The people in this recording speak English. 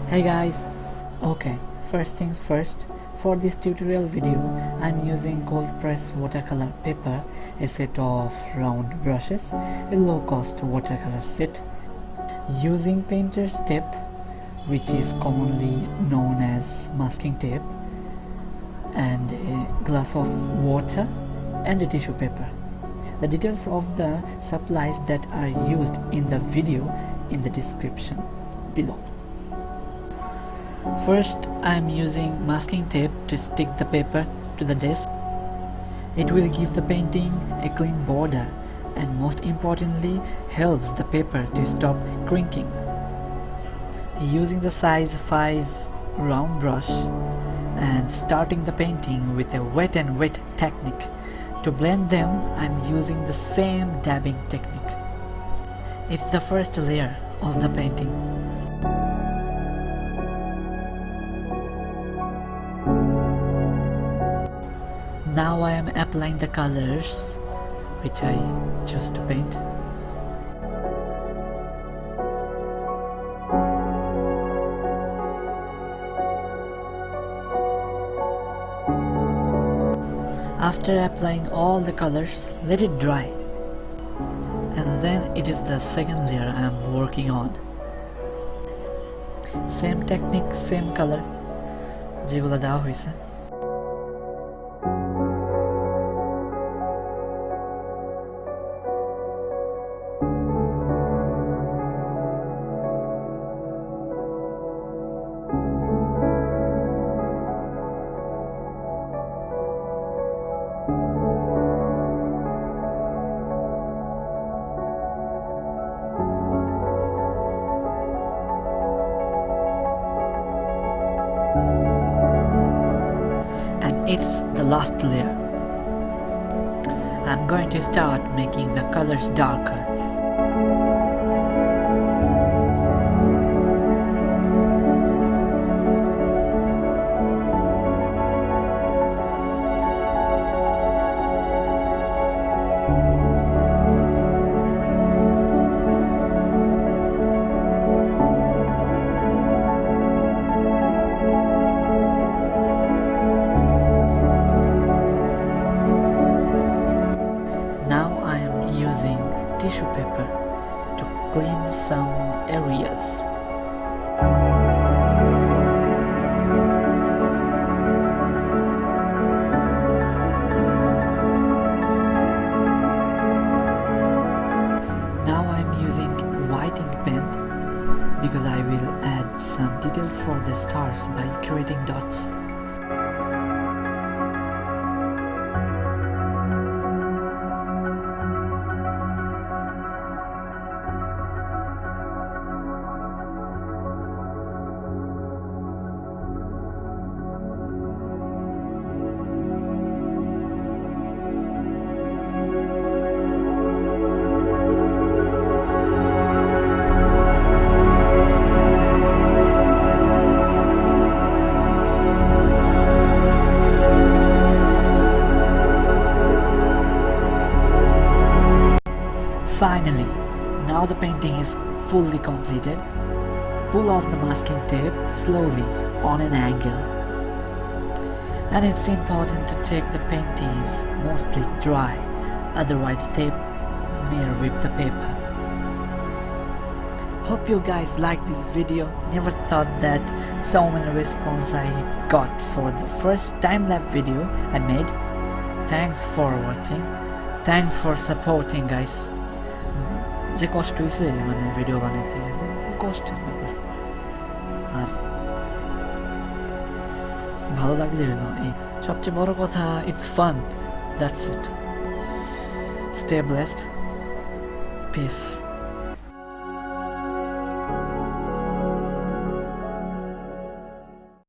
Hey guys, okay, first things first, for this tutorial video I'm using cold press watercolor paper, a set of round brushes, a low cost watercolor set, using painter's tape which is commonly known as masking tape, and a glass of water and a tissue paper. The details of the supplies that are used in the video in the description below. First, I am using masking tape to stick the paper to the desk. It will give the painting a clean border and most importantly helps the paper to stop crinking. Using the size 5 round brush and starting the painting with a wet and wet technique. To blend them, I am using the same dabbing technique. It's the first layer of the painting. Now I am applying the colors which I choose to paint. After applying all the colors, let it dry. And then it is the second layer I am working on. Same technique, same color যেগুলো দেওয়া হয়েছে. And it's the last layer. I'm going to start making the colors darker. Using tissue paper to clean some areas. Now I'm using white ink pen because I will add some details for the stars by creating dots. Finally, now the painting is fully completed. Pull off the masking tape slowly on an angle. And it's important to check the paint is mostly dry, otherwise the tape may rip the paper. Hope you guys liked this video. Never thought that so many response I got for the first time-lapse video I made. Thanks for watching. Thanks for supporting, guys. যে কষ্ট হয়েছে মানে video বানাইতে কষ্টের ব্যাপার, আর ভালো লাগলে হলো এই সবচেয়ে বড় কথা. It's fun, that's it. Stay blessed, piece.